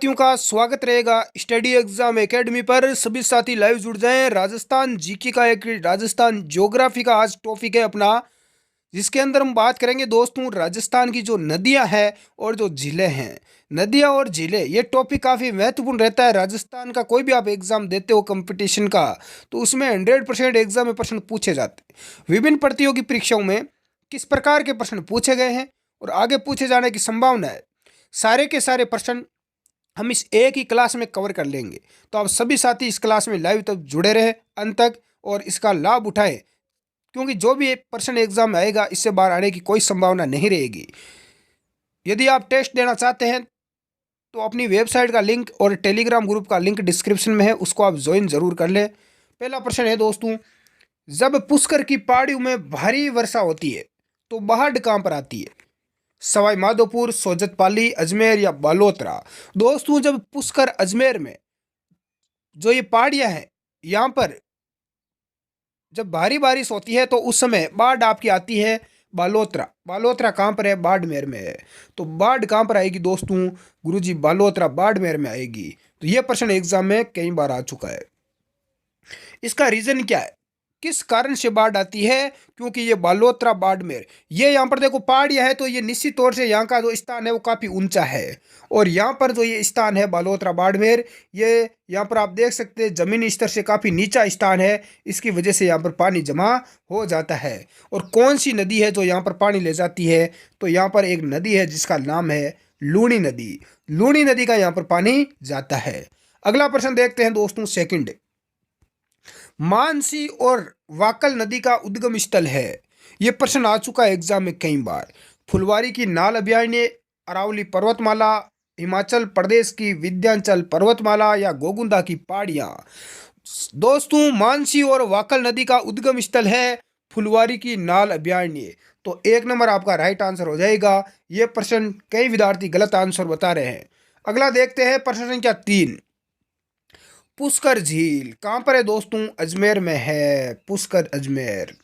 साथियों का स्वागत रहेगा स्टडी एग्जाम एकेडमी पर। सभी साथी लाइव जुड़ जाएं। राजस्थान जीके का एक राजस्थान ज्योग्राफी का आज टॉपिक है अपना, जिसके अंदर हम बात करेंगे दोस्तों राजस्थान की जो नदियां हैं और जो झीलें हैं। नदियां और झीलें ये टॉपिक काफ़ी महत्वपूर्ण रहता है। राजस्थान का कोई भी आप एग्जाम देते हो कंपटीशन का, तो उसमें 100% एग्जाम में प्रश्न पूछे जाते हैं। विभिन्न प्रतियोगी परीक्षाओं में किस प्रकार के प्रश्न पूछे गए हैं और आगे पूछे जाने की संभावना है, सारे के सारे प्रश्न हम इस एक ही क्लास में कवर कर लेंगे। तो आप सभी साथी इस क्लास में लाइव तक जुड़े रहे अंत तक और इसका लाभ उठाएं, क्योंकि जो भी प्रश्न एग्जाम में आएगा इससे बाहर आने की कोई संभावना नहीं रहेगी। यदि आप टेस्ट देना चाहते हैं तो अपनी वेबसाइट का लिंक और टेलीग्राम ग्रुप का लिंक डिस्क्रिप्शन में है, उसको आप ज्वाइन जरूर कर लें। पहला प्रश्न है दोस्तों, जब पुष्कर की पहाड़ियों में भारी वर्षा होती है तो बाढ़ कहाँ पर आती है? सवाई माधोपुर, सोजत पाली, अजमेर या बालोतरा। दोस्तों जब पुष्कर अजमेर में जो ये पहाड़ियां हैं, यहाँ पर जब भारी बारिश होती है तो उस समय बाढ़ आपकी आती है बालोतरा। बालोतरा कहाँ पर है? बाड़मेर में है। तो बाढ़ कहाँ पर आएगी दोस्तों? गुरुजी बालोतरा बाड़मेर में आएगी। तो ये प्रश्न एग्जाम में कई बार आ चुका है। इसका रीजन क्या है, किस कारण से बाढ़ आती है? क्योंकि ये बालोतरा बाड़मेर, ये यहाँ पर देखो पहाड़ियाँ है, तो ये निश्चित तौर से यहाँ का जो स्थान है वो काफ़ी ऊंचा है। और यहाँ पर जो ये स्थान है बालोतरा बाड़मेर, ये यहाँ पर आप देख सकते हैं जमीनी स्तर से काफ़ी नीचा स्थान है। इसकी वजह से यहाँ पर पानी जमा हो जाता है। और कौन सी नदी है जो यहाँ पर पानी ले जाती है? तो यहाँ पर एक नदी है जिसका नाम है लूणी नदी। लूणी नदी का यहाँ पर पानी जाता है। अगला प्रश्न देखते हैं दोस्तों, सेकंड, मानसी और वाकल नदी का उद्गम स्थल है। यह प्रश्न आ चुका है एग्जाम में कई बार। फुलवारी की नाल अभयारण्य, अरावली पर्वतमाला, हिमाचल प्रदेश की विंध्याचल पर्वतमाला या गोगुंदा की पहाड़ियां। दोस्तों मानसी और वाकल नदी का उद्गम स्थल है फुलवारी की नाल अभयारण्य। तो एक नंबर आपका राइट आंसर हो जाएगा। यह प्रश्न कई विद्यार्थी गलत आंसर बता रहे हैं। अगला देखते हैं प्रश्न संख्या 3, पुष्कर झील कहाँ पर है दोस्तों? अजमेर में है। पुष्कर अजमेर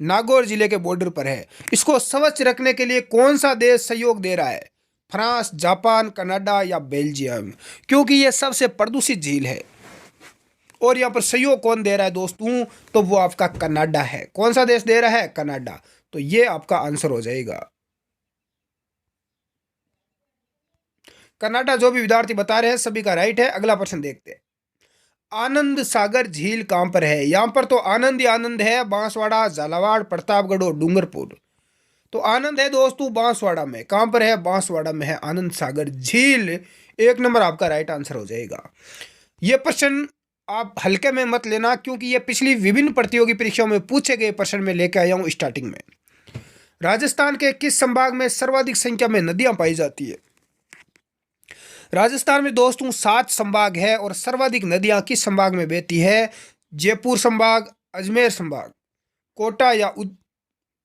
नागौर जिले के बॉर्डर पर है। इसको स्वच्छ रखने के लिए कौन सा देश सहयोग दे रहा है? फ्रांस, जापान, कनाडा या बेल्जियम? क्योंकि यह सबसे प्रदूषित झील है। और यहाँ पर सहयोग कौन दे रहा है दोस्तों? तो वो आपका कनाडा है। कौन सा देश दे रहा है? कनाडा। तो ये आपका आंसर हो जाएगा कनाडा। जो भी विद्यार्थी बता रहे हैं सभी का राइट है। अगला प्रश्न देखते हैं, आनंद सागर झील कहां पर है? यहां पर तो आनंद ही आनंद है। बांसवाड़ा, झालावाड़, प्रतापगढ़ और डूंगरपुर। तो आनंद है दोस्तों बांसवाड़ा में। कहां पर है? बांसवाड़ा में है आनंद सागर झील। एक नंबर आपका राइट आंसर हो जाएगा। यह प्रश्न आप हल्के में मत लेना, क्योंकि यह पिछली विभिन्न प्रतियोगी परीक्षाओं में पूछे गए प्रश्न में लेकर आया हूं स्टार्टिंग में। राजस्थान के किस संभाग में सर्वाधिक संख्या में नदियां पाई जाती है? राजस्थान में दोस्तों 7 संभाग है और सर्वाधिक नदियां किस संभाग में बहती है? जयपुर संभाग, अजमेर संभाग, कोटा या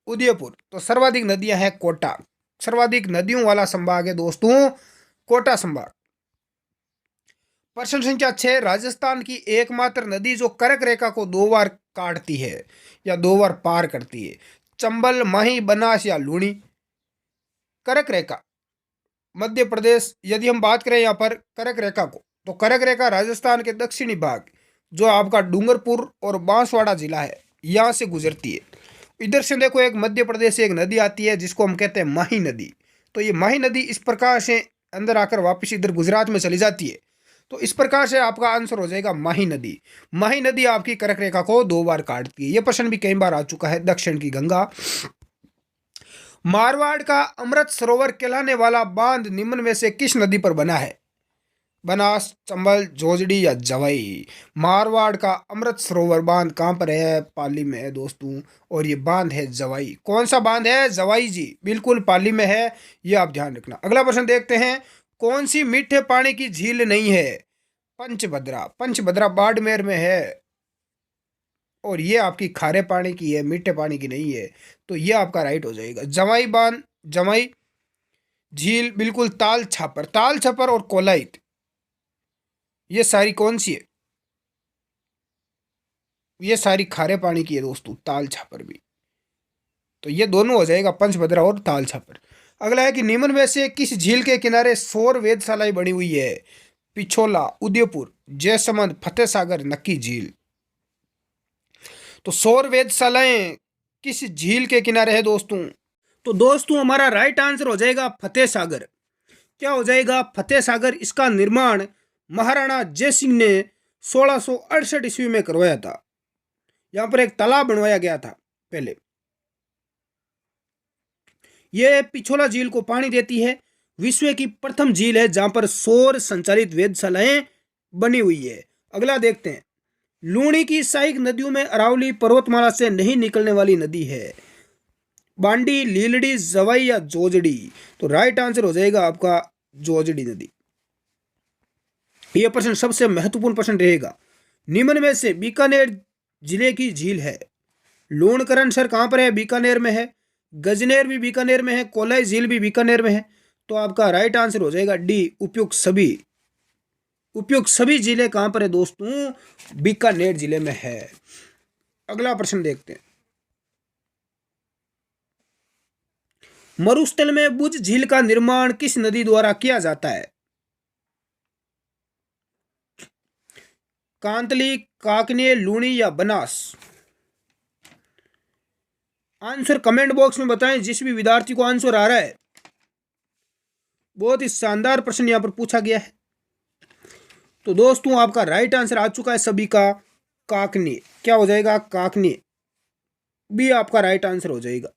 उदयपुर। तो सर्वाधिक नदियां हैं कोटा। सर्वाधिक नदियों वाला संभाग है दोस्तों कोटा संभाग। प्रश्न संख्या 6, राजस्थान की एकमात्र नदी जो कर्क रेखा को 2 बार काटती है या 2 बार पार करती है, चंबल, माही, बनास या लूणी? कर्क रेखा मध्य प्रदेश। यदि हम बात करें यहाँ पर कर्क रेखा को, तो कर्क रेखा राजस्थान के दक्षिणी भाग जो आपका डूंगरपुर और बांसवाड़ा जिला है यहाँ से गुजरती है। इधर से देखो एक मध्य प्रदेश से एक नदी आती है जिसको हम कहते हैं माही नदी। तो ये माही नदी इस प्रकार से अंदर आकर वापस इधर गुजरात में चली जाती है। तो इस प्रकार से आपका आंसर हो जाएगा माही नदी। माही नदी आपकी कर्क रेखा को 2 बार काटती है। यह प्रश्न भी कई बार आ चुका है। दक्षिण की गंगा। मारवाड़ का अमृत सरोवर कहलाने वाला बांध निम्न में से किस नदी पर बना है? बनास, चंबल, जोजड़ी या जवाई? मारवाड़ का अमृत सरोवर बांध कहाँ पर है? पाली में है दोस्तों। और ये बांध है जवाई। कौन सा बांध है? जवाई जी, बिल्कुल पाली में है। ये आप ध्यान रखना। अगला प्रश्न देखते हैं, कौन सी मीठे पानी की झील नहीं है? पंचभद्रा। पंचभद्रा बाड़मेर में है और ये आपकी खारे पानी की है, मीठे पानी की नहीं है। तो ये आपका राइट हो जाएगा। जवाई बांध, जवाई झील बिल्कुल ताल छापर। ताल छापर और कोलाइट ये सारी कौन सी है? ये सारी खारे पानी की है दोस्तों, ताल छापर भी। तो ये दोनों हो जाएगा पंचभद्रा और ताल छापर। अगला है कि निम्न में से किस झील के किनारे सौर वेधशालाएं बनी हुई है? पिछोला, उदयपुर, जयसमंद, फतेह सागर, नक्की झील। तो सौर वेधशालाएं किस झील के किनारे है दोस्तों? तो दोस्तों हमारा राइट आंसर हो जाएगा फतेह सागर। क्या हो जाएगा? फतेह सागर। इसका निर्माण महाराणा जय सिंह ने 1668 ईस्वी में करवाया था। यहां पर एक तालाब बनवाया गया था पहले। यह पिछोला झील को पानी देती है। विश्व की प्रथम झील है जहां पर सौर संचालित वेधशालाएं बनी हुई है। अगला देखते हैं। लूणी की सहायक नदियों में अरावली पर्वतमाला से नहीं निकलने वाली नदी है। बांडी, लीलड़ी, जवाई या जोजड़ी। तो राइट आंसर हो जाएगा आपका जोजड़ी नदी। यह प्रश्न सबसे महत्वपूर्ण प्रश्न रहेगा। निम्न में से बीकानेर जिले की झील है। लूणकरण सर कहां पर है? बीकानेर में है। गजनेर भी बीकानेर में है। कोलाई झील भी बीकानेर में है। तो आपका राइट आंसर हो जाएगा डी, उपयुक्त सभी। उपयुक्त सभी जिले कहां पर है दोस्तों? बीकानेर जिले में है। अगला प्रश्न देखते हैं। मरुस्थल में बुझ झील का निर्माण किस नदी द्वारा किया जाता है? कांतली, काकनिय, लूणी या बनास। आंसर कमेंट बॉक्स में बताएं जिस भी विद्यार्थी को आंसर आ रहा है। बहुत ही शानदार प्रश्न यहां पर पूछा गया है। तो दोस्तों आपका राइट आंसर आ चुका है सभी का, काकनी। क्या हो जाएगा? काकनी भी आपका राइट आंसर हो जाएगा।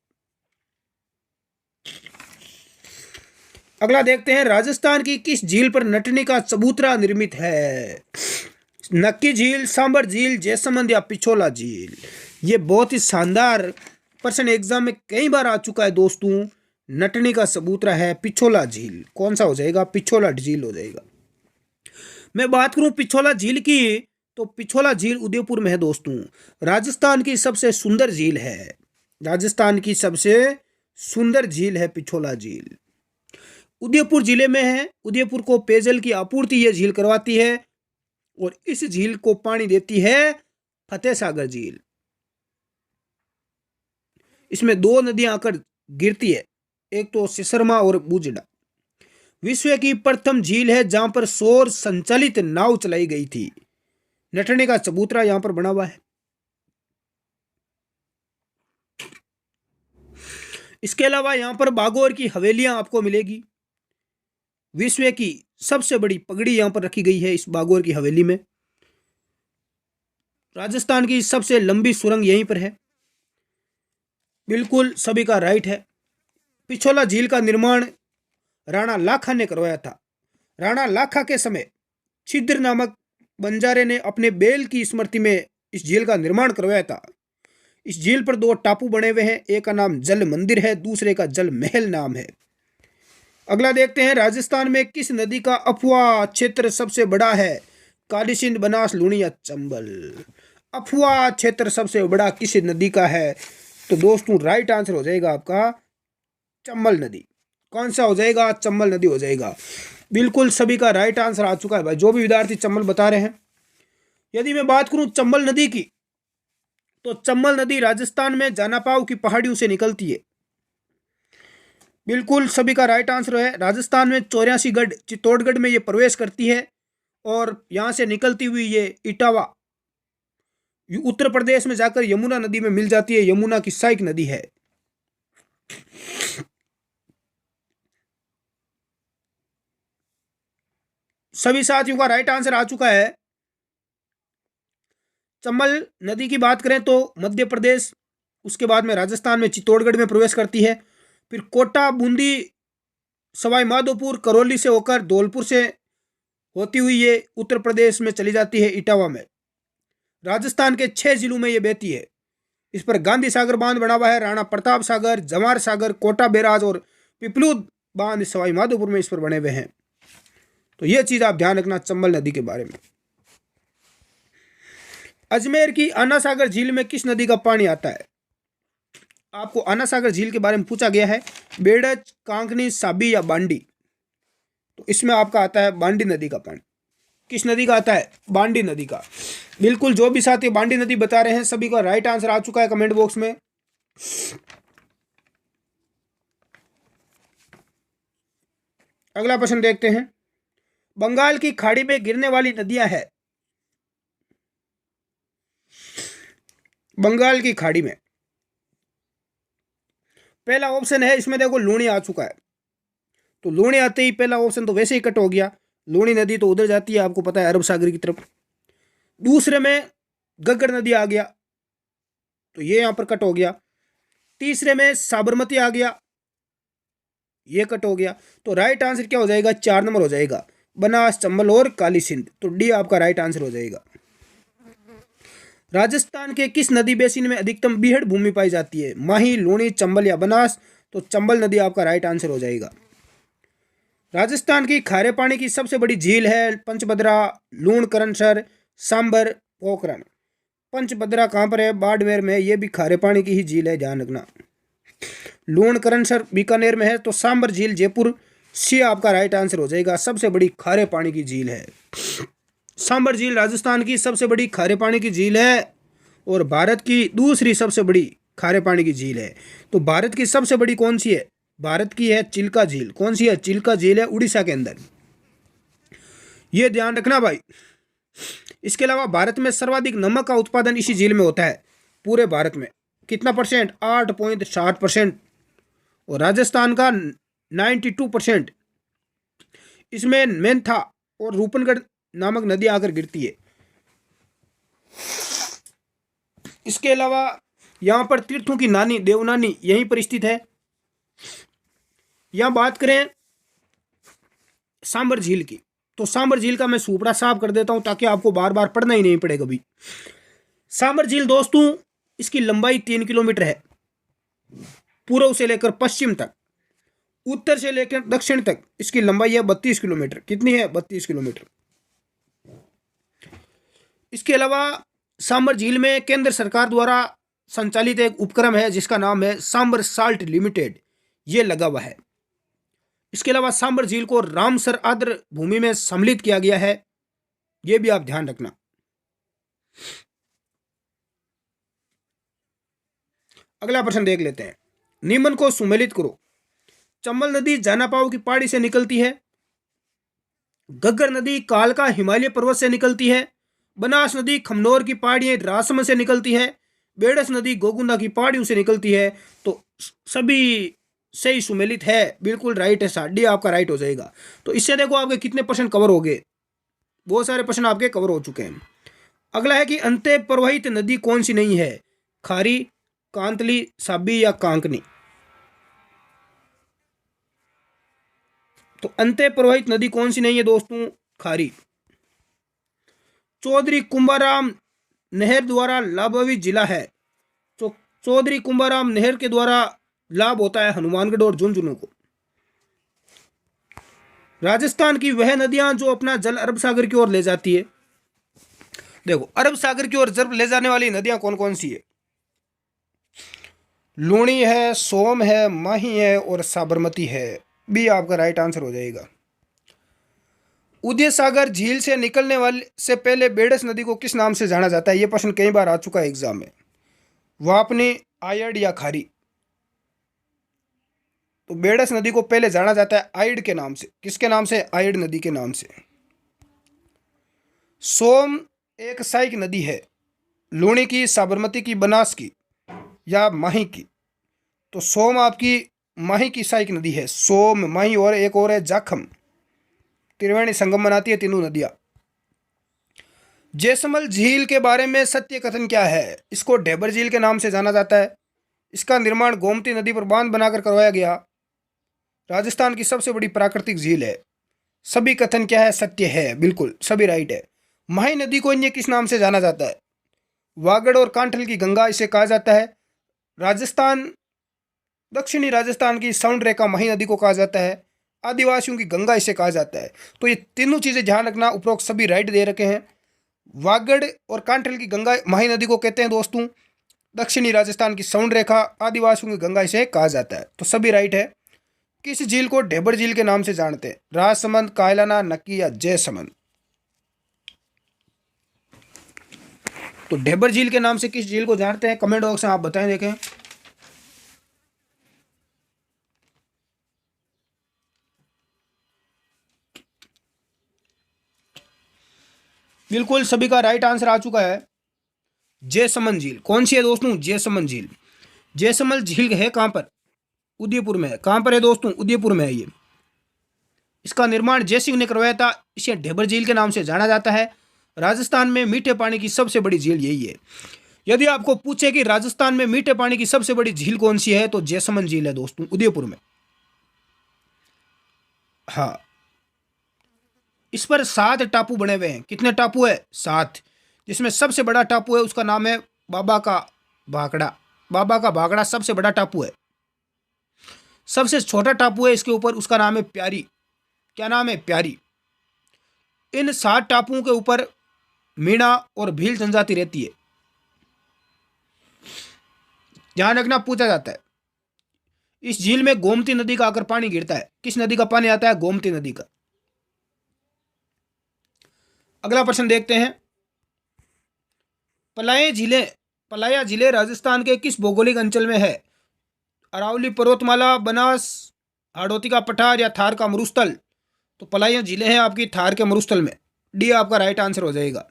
अगला देखते हैं। राजस्थान की किस झील पर नटनी का चबूतरा निर्मित है? नक्की झील, सांबर झील, जयसमंद या पिछोला झील। ये बहुत ही शानदार प्रश्न एग्जाम में कई बार आ चुका है दोस्तों। नटनी का चबूतरा है पिछोला झील। कौन सा हो जाएगा? पिछोला झील हो जाएगा। मैं बात करूं पिछोला झील की, तो पिछोला झील उदयपुर में है दोस्तों। राजस्थान की सबसे सुंदर झील है। राजस्थान की सबसे सुंदर झील है पिछोला झील। उदयपुर जिले में है। उदयपुर को पेयजल की आपूर्ति यह झील करवाती है और इस झील को पानी देती है फतेह सागर झील। इसमें दो नदियां आकर गिरती है, एक तो सिसरमा और बूजड़ा। विश्व की प्रथम झील है जहां पर सौर संचालित नाव चलाई गई थी। नटने का चबूतरा यहां पर बना हुआ है। इसके अलावा यहां पर बागोर की हवेलियां आपको मिलेगी। विश्व की सबसे बड़ी पगड़ी यहां पर रखी गई है इस बागोर की हवेली में। राजस्थान की सबसे लंबी सुरंग यहीं पर है। बिल्कुल सभी का राइट है। पिछोला झील का निर्माण राणा लाखा ने करवाया था। राणा लाखा के समय छिद्र नामक बंजारे ने अपने बेल की स्मृति में इस झील का निर्माण करवाया था। इस झील पर दो टापू बने हुए हैं, एक का नाम जल मंदिर है, दूसरे का जल महल नाम है। अगला देखते हैं। राजस्थान में किस नदी का अफवाह क्षेत्र सबसे बड़ा है? काली सिंध, बनास, लूणी या चंबल। अफवाह क्षेत्र सबसे बड़ा किस नदी का है? तो दोस्तों राइट आंसर हो जाएगा आपका चंबल नदी। कौन सा हो जाएगा? चंबल नदी हो जाएगा। बिल्कुल सभी का राइट आंसर आ चुका है भाई, जो भी विद्यार्थी चंबल बता रहे हैं। यदि मैं बात करूं चंबल नदी की, तो चंबल नदी राजस्थान में जानापाव की पहाड़ियों से निकलती है। बिल्कुल सभी का राइट आंसर है। राजस्थान में 84 गढ़ चित्तौड़गढ़ में ये प्रवेश करती है और यहां से निकलती हुई ये इटावा उत्तर प्रदेश में जाकर यमुना नदी में मिल जाती है। यमुना की सहायक नदी है। सभी साथियों का राइट आंसर आ चुका है। चंबल नदी की बात करें तो मध्य प्रदेश, उसके बाद में राजस्थान में चित्तौड़गढ़ में प्रवेश करती है। फिर कोटा, बूंदी, सवाई माधोपुर, करौली से होकर धौलपुर से होती हुई ये उत्तर प्रदेश में चली जाती है इटावा में। राजस्थान के 6 जिलों में ये बहती है। इस पर गांधी सागर बांध बना हुआ है। राणा प्रताप सागर, जवाहर सागर, कोटा बैराज और पिपलूद बांध सवाई माधोपुर में इस पर बने हुए हैं। तो यह चीज आप ध्यान रखना चंबल नदी के बारे में। अजमेर की आना सागर झील में किस नदी का पानी आता है? आपको आना सागर झील के बारे में पूछा गया है। बेड़च, कांकनी, साबी या बांडी। तो इसमें आपका आता है बांडी नदी का पानी। किस नदी का आता है? बांडी नदी का। बिल्कुल जो भी साथी बांडी नदी बता रहे हैं सभी का राइट आंसर आ चुका है कमेंट बॉक्स में। अगला प्रश्न देखते हैं। बंगाल की खाड़ी में गिरने वाली नदियां है। बंगाल की खाड़ी में पहला ऑप्शन है, इसमें देखो लूणी आ चुका है, तो लूणी आते ही पहला ऑप्शन तो वैसे ही कट हो गया। लूणी नदी तो उधर जाती है, आपको पता है, अरब सागर की तरफ। दूसरे में गग्गर नदी आ गया, तो ये यहां पर कट हो गया। तीसरे में साबरमती आ गया, ये कट हो गया। तो राइट आंसर क्या हो जाएगा? 4 नंबर हो जाएगा, बनास, चंबल और काली सिंध। तो डी आपका राइट आंसर हो जाएगा। राजस्थान के किस नदी बेसिन में अधिकतम बीहड़ भूमि पाई जाती है? माही, लूणी, चंबल या बनास? तो चंबल नदी आपका राइट आंसर हो जाएगा। राजस्थान की खारे पानी की सबसे बड़ी झील है पंचभद्रा, लूणकरणसर, सांबर, पोखरण। पंचभद्रा कहाँ पर है? बाड़मेर में। ये भी खारे पानी की ही झील है, ध्यान रखना। लूणकरणसर बीकानेर में है। तो सांबर झील जयपुर, सी आपका राइट आंसर हो जाएगा। सबसे बड़ी खारे पानी की झील है सांबर झील, राजस्थान की सबसे बड़ी खारे पानी की झील है और भारत की दूसरी सबसे बड़ी खारे पानी की झील है। तो भारत की सबसे बड़ी कौन सी है? भारत की है चिल्का झील। कौन सी है? चिल्का झील है, उड़ीसा के अंदर। ये ध्यान रखना भाई। इसके अलावा भारत में सर्वाधिक नमक का उत्पादन इसी झील में होता है, पूरे भारत में। कितना परसेंट? 8.7%। और राजस्थान का 92%। इसमें मेंथा और रूपनगढ़ नामक नदी आकर गिरती है। इसके अलावा यहां पर तीर्थों की नानी देवनानी यहीं पर स्थित है। यहां बात करें सांबर झील की, तो सांबर झील का मैं सुपड़ा साफ कर देता हूं ताकि आपको बार बार पढ़ना ही नहीं पड़े कभी। सांबर झील दोस्तों, इसकी लंबाई 3 किलोमीटर है, पूर्व से लेकर पश्चिम तक। उत्तर से लेकर दक्षिण तक इसकी लंबाई है 32 किलोमीटर। कितनी है? 32 किलोमीटर। इसके अलावा सांबर झील में केंद्र सरकार द्वारा संचालित एक उपक्रम है जिसका नाम है सांबर साल्ट लिमिटेड, ये लगा हुआ है। इसके अलावा सांबर झील को रामसर आर्द्र भूमि में सम्मिलित किया गया है, यह भी आप ध्यान रखना। अगला प्रश्न देख लेते हैं। निम्न को सुमेलित करो। चंबल नदी जानापाव की पहाड़ी से निकलती है। गग्गर नदी कालका हिमालय पर्वत से निकलती है। बनास नदी खमनोर की पहाड़ियां राजसमंद से निकलती है। बेडस नदी गोगुंदा की पहाड़ियों से निकलती है। तो सभी सही सुमेलित है, बिल्कुल राइट है। डी आपका राइट हो जाएगा। तो इससे देखो आपके कितने प्रश्न कवर हो गए, बहुत सारे प्रश्न आपके कवर हो चुके हैं। अगला है कि अंत्य प्रवाहित नदी कौन सी नहीं है? खारी, कांतली, साबी या कांकनी? तो अंत्य प्रवाहित नदी कौन सी नहीं है दोस्तों? खारी। चौधरी कुंभाराम नहर द्वारा लाभान्वित जिला है। तो चौधरी कुंभाराम नहर के द्वारा लाभ होता है हनुमानगढ़ और झुंझुनू को। राजस्थान की वह नदियां जो अपना जल अरब सागर की ओर ले जाती है। देखो अरब सागर की ओर जल ले जाने वाली नदियां कौन कौन सी है? लूणी है, सोम है, माही है और साबरमती है। भी आपका राइट आंसर हो जाएगा। उदय सागर झील से निकलने वाले से पहले बेडस नदी को किस नाम से जाना जाता है? यह प्रश्न कई बार आ चुका है एग्जाम में। वापनी, आयड या खारी? तो बेडस नदी को पहले जाना जाता है आयड के नाम से। किसके नाम से? आयड नदी के नाम से। सोम एक सहायक नदी है, लूणी की, साबरमती की, बनास की या माही की? तो सोम आपकी माही की सहायक नदी है। सोम, माही और एक और है जाखम। त्रिवेणी संगम बनाती है तीनों नदियां। जैसमल झील के बारे में सत्य कथन क्या है? इसको ढेबर झील के नाम से जाना जाता है। इसका निर्माण गोमती नदी पर बांध बनाकर करवाया गया। राजस्थान की सबसे बड़ी प्राकृतिक झील है। सभी कथन क्या है? सत्य है, बिल्कुल सभी राइट है। माही नदी को अन्य किस नाम से जाना जाता है? वागड़ और कांठल की गंगा इसे कहा जाता है। राजस्थान, दक्षिणी राजस्थान की साउंड रेखा माही नदी को कहा जाता है। आदिवासियों की गंगा इसे कहा जाता है। तो ये तीनों चीजें ध्यान रखना, उपरोक्त सभी राइट दे रखे हैं। वागड़ और कांठल की गंगा माही नदी को कहते हैं दोस्तों। दक्षिणी राजस्थान की साउंड रेखा, आदिवासियों की गंगा इसे कहा जाता है। तो सभी राइट है। किस झील को ढेबर झील के नाम से जानते हैं? राजसमंद, कायलाना, नक्की या जयसमंद? तो ढेबर झील के नाम से किस झील को जानते हैं? कमेंट बॉक्स में आप बताएं, देखें। बिल्कुल सभी का राइट आंसर आ चुका है जयसमंद झील। कौन सी है दोस्तों? जयसमंद झील। जयसमंद झील है कहाँ पर? उदयपुर में है। कहाँ पर है दोस्तों? उदयपुर में है ये। इसका निर्माण जयसिंह ने करवाया था। इसे ढेबर झील के नाम से जाना जाता है। राजस्थान में मीठे पानी की सबसे बड़ी झील यही है। यदि आपको पूछे कि राजस्थान में मीठे पानी की सबसे बड़ी झील कौन सी है, तो जयसमंद झील है दोस्तों, उदयपुर में। हाँ, इस पर 7 टापू बने हुए हैं। कितने टापू है? 7। जिसमें सबसे बड़ा टापू है उसका नाम है बाबा का भाकड़ा। बाबा का भाकड़ा सबसे बड़ा टापू है। सबसे छोटा टापू है इसके ऊपर, उसका नाम है प्यारी। क्या नाम है? प्यारी। इन 7 टापुओं के ऊपर मीणा और भील जनजाति रहती है। ध्यान रखना, पूछा जाता है। इस झील में गोमती नदी का आकर पानी गिरता है। किस नदी का पानी आता है? गोमती नदी का। अगला प्रश्न देखते हैं। पलाया जिले राजस्थान के किस भौगोलिक अंचल में है? अरावली पर्वतमाला, बनास, हाड़ौती का पठार या थार का मरुस्थल? तो पलाया जिले हैं आपकी थार के मरुस्थल में। डी आपका राइट आंसर हो जाएगा।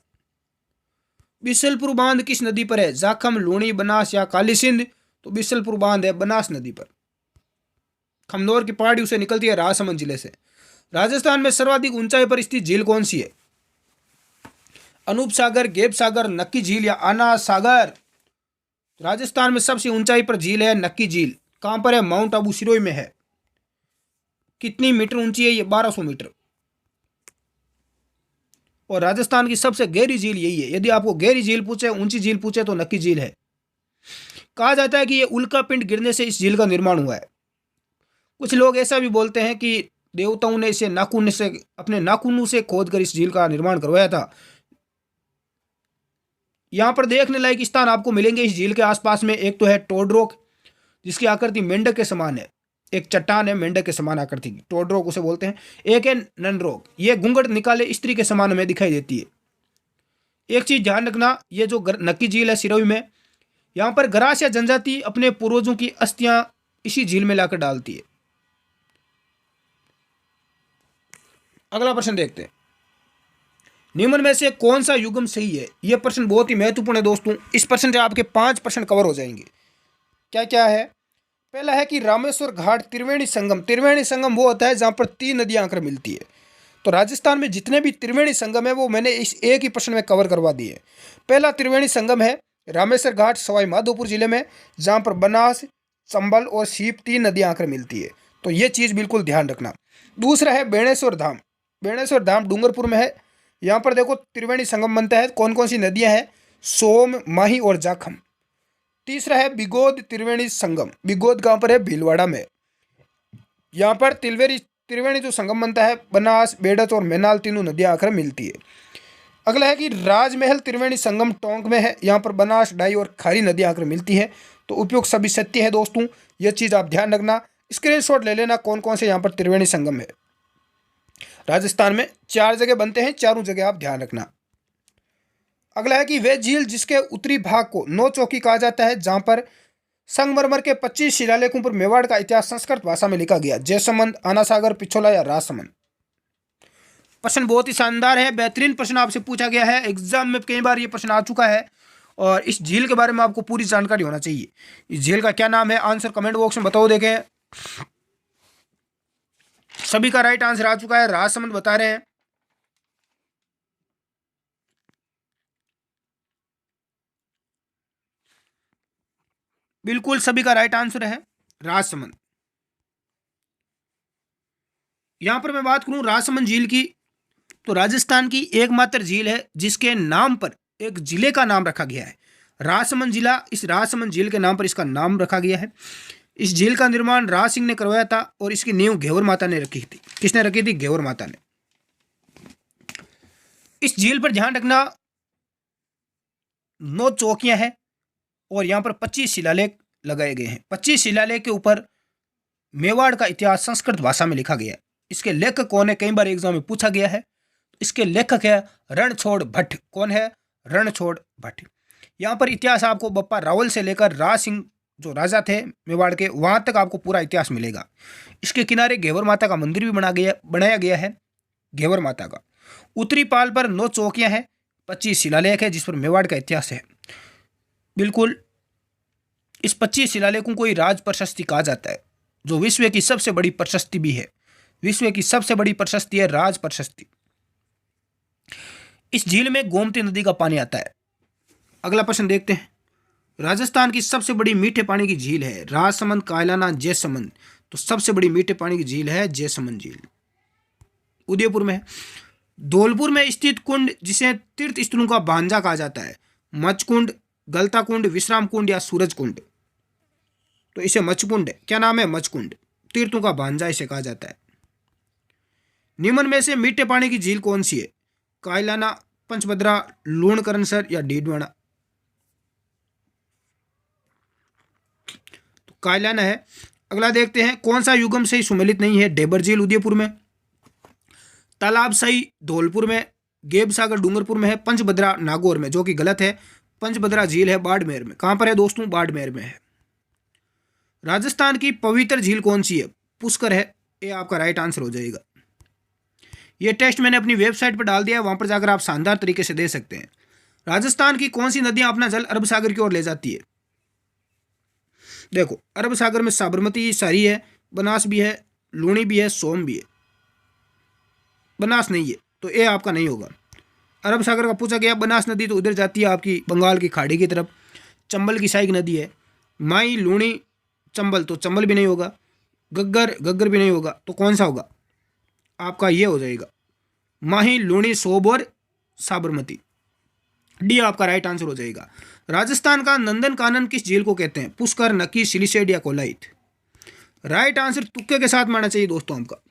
बिसलपुर बांध किस नदी पर है? जाखम, लूणी, बनास या काली सिंध? तो बिसलपुर बांध है बनास नदी पर। खमनोर की पहाड़ी उसे निकलती है राजसमंद जिले से। राजस्थान में सर्वाधिक ऊंचाई पर स्थित झील कौन सी है? अनूप सागर, गेप सागर, नक्की झील या आना सागर? राजस्थान में सबसे ऊंचाई पर झील है नक्की झील। कहां पर है? माउंट आबू सिरोही में है। कितनी मीटर ऊंची है ये? 1200 मीटर। और राजस्थान की सबसे गहरी झील यही है। यदि आपको गहरी झील पूछे, ऊंची झील पूछे, तो नक्की झील है। कहा जाता है कि ये उल्का पिंड गिरने से इस झील का निर्माण हुआ है। कुछ लोग ऐसा भी बोलते हैं कि देवताओं ने इसे नाखून से, अपने नाखूनों से खोदकर इस झील का निर्माण करवाया था। यहां पर देखने लायक स्थान आपको मिलेंगे इस झील के आसपास में। एक तो है टोडरोक, जिसकी आकृति मेंढक के समान है। एक चट्टान है मेंढक के समान आकृति की, टोडरोक उसे बोलते हैं। एक है ननरोक, ये घूंघट निकाले स्त्री के समान हमें दिखाई देती है। एक चीज ध्यान रखना, ये जो नक्की झील है सिरोही में, यहां पर गरास या जनजाति अपने पूर्वजों की अस्थियां इसी झील में लाकर डालती है। अगला प्रश्न देखते हैं। निम्न में से कौन सा युग्म सही है? यह प्रश्न बहुत ही महत्वपूर्ण है दोस्तों। इस प्रश्न से आपके 5 प्रश्न कवर हो जाएंगे। क्या क्या है? पहला है कि रामेश्वर घाट त्रिवेणी संगम। त्रिवेणी संगम वो होता है जहां पर 3 नदियां आकर मिलती है। तो राजस्थान में जितने भी त्रिवेणी संगम है वो मैंने इस एक ही प्रश्न में कवर करवा दिए। पहला त्रिवेणी संगम है रामेश्वर घाट सवाई माधोपुर जिले में, जहां पर बनास, चंबल और सीप 3 नदियां आकर मिलती है। तो ये चीज़ बिल्कुल ध्यान रखना। दूसरा है बेणेश्वर धाम। बेणेश्वर धाम डूंगरपुर में है। यहाँ पर देखो त्रिवेणी संगम बनता है। कौन कौन सी नदियां हैं? सोम, माही और जाखम। तीसरा है बिगोद त्रिवेणी संगम। बिगोद कहाँ पर है? भीलवाड़ा में। यहाँ पर त्रिवेणी जो संगम बनता है, बनास, बेड़त और मैनाल तीनों नदियां आकर मिलती है। अगला है कि राजमहल त्रिवेणी संगम टोंक में है। यहाँ पर बनास, डाई और खारी नदियां आकर मिलती है। तो उपयुक्त सभी सत्य है दोस्तों। यह चीज़ आप ध्यान रखना, स्क्रीनशॉट ले लेना कौन कौन से यहाँ पर त्रिवेणी संगम है। राजस्थान में 4 जगह बनते हैं, चारों जगह आप ध्यान रखना। अगला है कि वह झील जिसके उत्तरी भाग को नौ चौकी कहा जाता है, जहां पर संगमरमर के 25 शिलालेखों पर मेवाड़ का इतिहास संस्कृत भाषा में लिखा गया। जयसमंद, आना सागर, पिछोला या राजसमंद? प्रश्न बहुत ही शानदार है, बेहतरीन प्रश्न आपसे पूछा गया है। एग्जाम में कई बार ये प्रश्न आ चुका है और इस झील के बारे में आपको पूरी जानकारी होना चाहिए। इस झील का क्या नाम है? आंसर कमेंट बॉक्स में बताओ। देखें, सभी का राइट आंसर आ चुका है। राजसमंद बता रहे हैं। बिल्कुल सभी का राइट आंसर है राजसमंद। यहां पर मैं बात करूं राजसमंद झील की, तो राजस्थान की एकमात्र झील है जिसके नाम पर एक जिले का नाम रखा गया है, राजसमंद जिला। इस राजसमंद झील के नाम पर इसका नाम रखा गया है। इस झील का निर्माण राज सिंह ने करवाया था और इसकी नींव घेवर माता ने रखी थी। किसने रखी थी? घेवर माता ने। इस झील पर ध्यान रखना 9 चौकियां हैं और यहां पर 25 शिलालेख लगाए गए हैं। 25 शिलालेख के ऊपर मेवाड़ का इतिहास संस्कृत भाषा में लिखा गया है। इसके लेखक कौन है? कई बार एग्जाम में पूछा गया है। इसके लेखक है रणछोड़ भट्ट। कौन है? रणछोड़ भट्ट। यहाँ पर इतिहास आपको बप्पा रावल से लेकर राज सिंह जो राजा थे मेवाड़ के, वहां तक आपको पूरा इतिहास मिलेगा। इसके किनारे घेवर माता का मंदिर भी बनाया गया है। घेवर माता का उत्तरी पाल पर 9 चौकियां हैं। 25 शिलालेख है जिस पर मेवाड़ का इतिहास है। बिल्कुल, इस 25 शिलालेखों को ही राज प्रशस्ति कहा जाता है, जो विश्व की सबसे बड़ी प्रशस्ति भी है। विश्व की सबसे बड़ी प्रशस्ति है राज प्रशस्ति। इस झील में गोमती नदी का पानी आता है। अगला प्रश्न देखते हैं। राजस्थान की सबसे बड़ी मीठे पानी की झील है राजसमंद, कायलाना, जैसमंद। तो सबसे बड़ी मीठे पानी की झील है जैसमंद झील, उदयपुर में है। धौलपुर में स्थित कुंड जिसे तीर्थ स्थलों का भांजा कहा जाता है, मचकुंड, गलता कुंड, विश्राम कुंड या सूरज कुंड। तो इसे मचकुंड है। क्या नाम है? मचकुंड। तीर्थों का भांजा इसे कहा जाता है। निम्न में से मीठे पानी की झील कौन सी है? कायलाना, पंचभद्रा, लूणकरणसर या डीडवाना। तो कायलाना है। अगला देखते हैं। कौन सा युगम सही सुमेलित नहीं है? डेबर झील उदयपुर में, तालाब सही धौलपुर में, गेब सागर डूंगरपुर में है, पंचभद्रा नागौर में, जो कि गलत है। पंचभद्रा झील है बाड़मेर में। कहां पर है दोस्तों? बाड़मेर में है। राजस्थान की पवित्र झील कौन सी है? पुष्कर है। ये आपका राइट आंसर हो जाएगा। ये टेस्ट मैंने अपनी वेबसाइट पर डाल दिया है, वहां पर जाकर आप शानदार तरीके से दे सकते हैं। राजस्थान की कौन सी नदियां अपना जल अरब सागर की ओर ले जाती है? देखो, अरब सागर में साबरमती सारी है, बनास भी है, लूणी भी है, सोम भी है। बनास नहीं है, तो ये आपका नहीं होगा। अरब सागर का पूछा गया। बनास नदी तो उधर जाती है आपकी बंगाल की खाड़ी की तरफ। चंबल की सहायक नदी है। माई, लूणी, चंबल, तो चंबल भी नहीं होगा। गग्गर, गग्गर भी नहीं होगा। तो कौन सा होगा? आपका ये हो जाएगा माही, लूणी, सोब और साबरमती। डी आपका राइट आंसर हो जाएगा। राजस्थान का नंदन कानन किस झील को कहते हैं? पुष्कर, नकी, सिलिसेड या कोलाइट। राइट आंसर तुक्के के साथ मारना चाहिए दोस्तों आपका।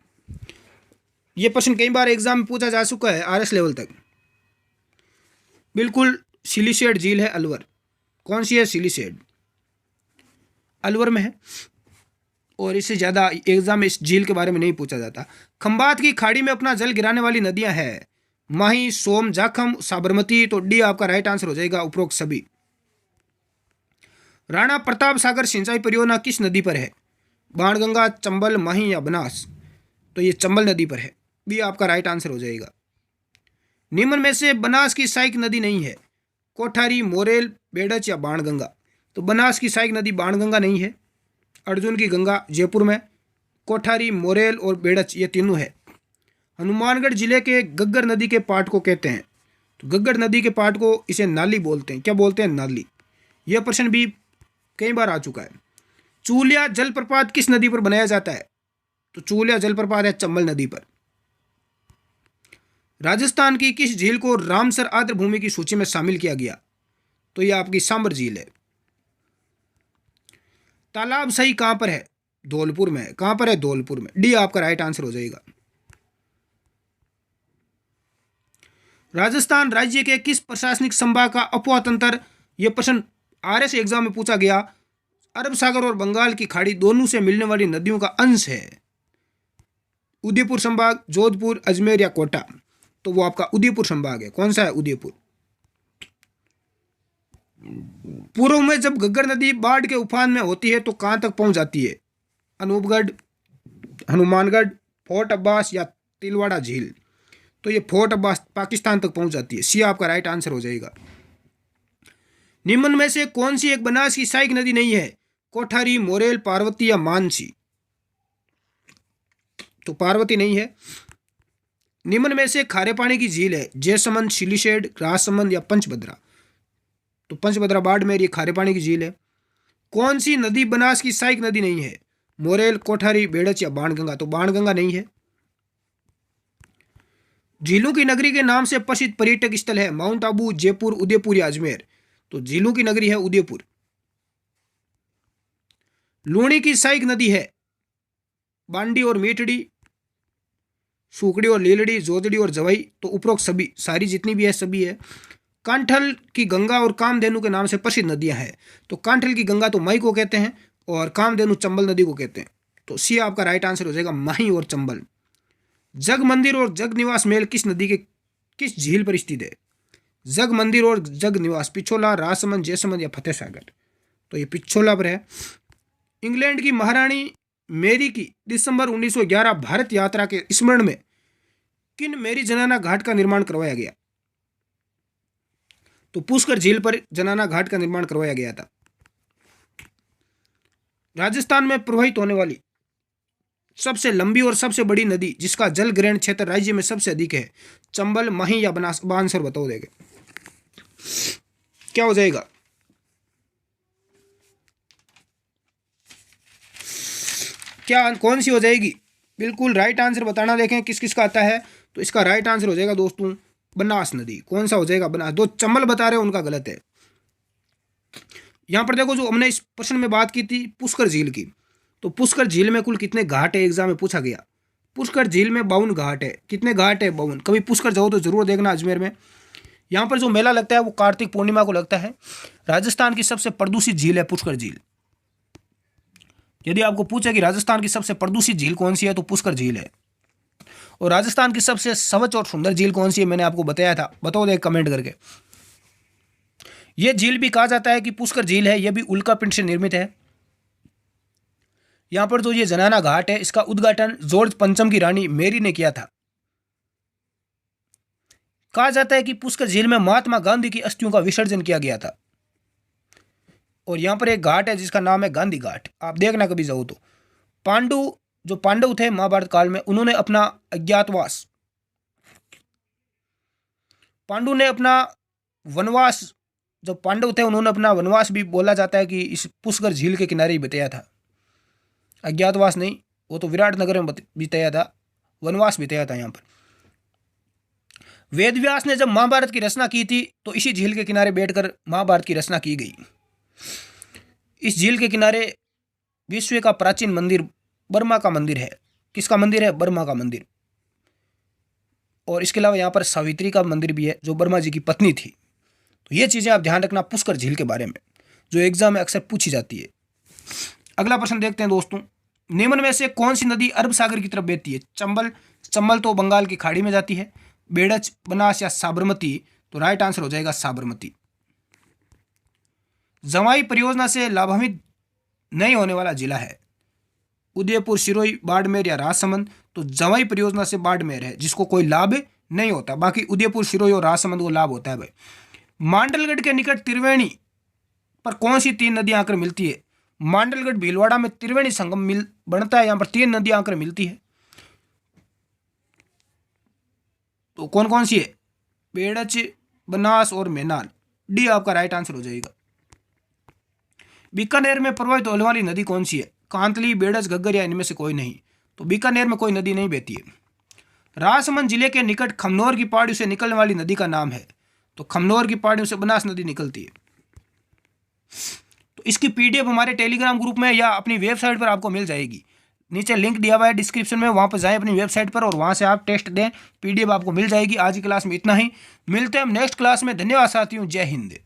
यह प्रश्न कई बार एग्जाम में पूछा जा चुका है आरएस लेवल तक। बिल्कुल, सिलिसेड झील है अलवर। कौन सी है? सिलिसेड, अलवर में है। और इससे ज़्यादा एग्जाम इस झील के बारे में नहीं पूछा जाता। खंबात की खाड़ी में अपना जल गिराने वाली नदियां हैं माही, सोम, जाखम, साबरमती। तो डी आपका राइट आंसर हो जाएगा उपरोक्त सभी। राणा प्रताप सागर सिंचाई परियोजना किस नदी पर है? बाणगंगा, चंबल, माही या बनास। तो ये चंबल नदी पर है। बी आपका राइट आंसर हो जाएगा। निम्न में से बनास की सहायक नदी नहीं है? कोठारी, मोरेल, बेड़च या बाणगंगा। तो बनास की सहायक नदी बाणगंगा नहीं है। अर्जुन की गंगा जयपुर में, कोठारी, मोरेल और बेड़च ये तीनों है। हनुमानगढ़ जिले के गग्गर नदी के पाट को कहते हैं? तो गग्गर नदी के पाट को इसे नाली बोलते हैं। क्या बोलते हैं? नाली। यह प्रश्न भी कई बार आ चुका है। चूलिया जलप्रपात किस नदी पर बनाया जाता है? तो चूलिया जलप्रपात है चंबल नदी पर। राजस्थान की किस झील को रामसर आर्द्र भूमि की सूची में शामिल किया गया? तो यह आपकी सांबर झील है। तालाब सही कहां पर है? धौलपुर में है। कहां पर है? धौलपुर में। डी आपका राइट आंसर हो जाएगा। राजस्थान राज्य के किस प्रशासनिक संभाग का अफवाह तंत्र? यह प्रश्न आरएस एग्जाम में पूछा गया। अरब सागर और बंगाल की खाड़ी दोनों से मिलने वाली नदियों का अंश है। उदयपुर संभाग, जोधपुर, अजमेर या कोटा। तो वो आपका उदयपुर संभाग है। कौन सा है? उदयपुर। पूर्व में जब घग्गर नदी बाढ़ के उफान में होती है तो कहां तक पहुंच जाती है? अनूपगढ़, हनुमानगढ़, फोर्ट अब्बास या तिलवाड़ा झील। तो ये फोर्ट अब्बास पाकिस्तान तक पहुंच जाती है। सी आपका राइट आंसर हो जाएगा। निम्न में से कौन सी एक बनास की सहायक नदी नहीं है? कोठारी, मोरेल, पार्वती या मानसी। तो पार्वती नहीं है। निम्न में से खारे पानी की झील है? जयसमंद, सिलिसेड, राजसमंद या पंचभद्रा। तो पंचभद्रा बाड़मेर ये खारे पानी की झील है। कौन सी नदी बनास की सहायक नदी नहीं है? मोरेल, कोठारी, बेड़च या बाणगंगा। तो बाणगंगा नहीं है। झीलों की नगरी के नाम से प्रसिद्ध पर्यटक स्थल है? माउंट आबू, जयपुर, उदयपुर या अजमेर। तो झीलों की नगरी है उदयपुर। लूणी की सहायक नदी है? बांडी और मीठड़ी, सूखड़ी और लीलड़ी, जोजड़ी और जवाई। तो उपरोक्त सभी, सारी जितनी भी है सभी है। कांठल की गंगा और कामधेनु के नाम से प्रसिद्ध नदियां हैं। तो कांठल की गंगा तो माई को कहते हैं और कामधेनु चंबल नदी को कहते हैं। तो सी आपका राइट आंसर हो जाएगा माही और चंबल। जग मंदिर और जग निवास महल किस नदी के किस झील पर स्थित है? जग मंदिर और जग निवास, पिछोला, राजसमंद, जयसमंद या फतेह सागर। तो ये पिछोला पर है। इंग्लैंड की महारानी मेरी की दिसंबर 1911 भारत यात्रा के स्मरण में किन मेरी जनाना घाट का निर्माण करवाया गया? तो पुष्कर झील पर जनाना घाट का निर्माण करवाया गया था। राजस्थान में प्रवाहित होने वाली सबसे लंबी और सबसे बड़ी नदी जिसका जल ग्रहण क्षेत्र राज्य में सबसे अधिक है, चंबल, माही या बांसर, बताओ देगा क्या हो जाएगा। क्या कौन सी हो जाएगी? बिल्कुल राइट आंसर बताना, देखें किस किस का आता है। तो इसका राइट आंसर हो जाएगा दोस्तों बनास नदी। कौन सा हो जाएगा? बनास। दो चंबल बता रहे हो उनका गलत है। यहां पर देखो जो हमने इस प्रश्न में बात की थी पुष्कर झील की, तो पुष्कर झील में कुल कितने घाट है एग्जाम में पूछा गया। पुष्कर झील में 52 घाट है। कितने घाट है? 52। कभी पुष्कर जाओ तो जरूर देखना अजमेर में। यहाँ पर जो मेला लगता है वो कार्तिक पूर्णिमा को लगता है। राजस्थान की सबसे प्रदूषित झील है पुष्कर झील। यदि आपको पूछे कि राजस्थान की सबसे प्रदूषित झील कौन सी है तो पुष्कर झील है। और राजस्थान की सबसे स्वच्छ और सुंदर झील कौन सी है मैंने आपको बताया था, बताओ देख कमेंट करके। यह झील भी कहा जाता है कि पुष्कर झील है, यह भी उल्का पिंड से निर्मित है। यहां पर जो ये जनाना घाट है इसका उद्घाटन जॉर्ज पंचम की रानी मेरी ने किया था। कहा जाता है कि पुष्कर झील में महात्मा गांधी की अस्थियों का विसर्जन किया गया था। और यहां पर एक घाट है जिसका नाम है गांधी घाट, आप देखना कभी जाओ तो। पांडव थे महाभारत काल में, उन्होंने अपना अज्ञातवास, पांडु ने अपना वनवास, जो पांडव थे उन्होंने अपना वनवास भी बोला जाता है कि इस पुष्कर झील के किनारे ही बिताया था। अज्ञातवास नहीं, वो तो विराट नगर में बिताया था, वनवास बिताया था। यहाँ पर वेदव्यास ने जब महाभारत की रचना की थी तो इसी झील के किनारे बैठकर महाभारत की रचना की गई। इस झील के किनारे विश्व का प्राचीन मंदिर बर्मा का मंदिर है। किसका मंदिर है? बर्मा का मंदिर। और इसके अलावा यहाँ पर सावित्री का मंदिर भी है जो बर्मा जी की पत्नी थी। तो ये चीज़ें आप ध्यान रखना पुष्कर झील के बारे में, जो एग्जाम में अक्सर पूछी जाती है। अगला प्रश्न देखते हैं दोस्तों, निम्न में से कौन सी नदी अरब सागर की तरफ बहती है? चंबल तो बंगाल की खाड़ी में जाती है, बेड़च, बनास या साबरमती? तो राइट आंसर हो जाएगा साबरमती। जवाई परियोजना से लाभान्वित नहीं होने वाला जिला है? उदयपुर, सिरोही, बाड़मेर या राजसमंद? तो जवाई परियोजना से बाड़मेर है जिसको कोई लाभ नहीं होता, बाकी उदयपुर, सिरोही और राजसमंद को लाभ होता है भाई। मांडलगढ़ के निकट त्रिवेणी पर कौन सी 3 नदियां आकर मिलती है? मांडलगढ़ भीलवाड़ा में त्रिवेणी संगम बनता है, यहां पर 3 नदियां आकर मिलती है। तो कौन कौन सी है? बेड़च, बनास और मेनाल। डी आपका राइट आंसर हो जाएगा। बीकानेर में प्रवाहित होने वाली नदी कौन सी है? कांतली, बेड़च, घग्गर या इनमें से कोई नहीं? तो बीकानेर में कोई नदी नहीं बहती है। राजसमंद जिले के निकट खमनोर की पहाड़ियों से निकलने वाली नदी का नाम है? तो खमनोर की पहाड़ियों से बनास नदी निकलती है। तो इसकी पीडीएफ हमारे टेलीग्राम ग्रुप में या अपनी वेबसाइट पर आपको मिल जाएगी। नीचे लिंक दिया हुआ है डिस्क्रिप्शन में, वहां पर जाएं अपनी वेबसाइट पर और वहां से आप टेस्ट दें, पीडीएफ आपको मिल जाएगी। आज की क्लास में इतना ही, मिलते हैं हम नेक्स्ट क्लास में। धन्यवाद साथियों, जय हिंद।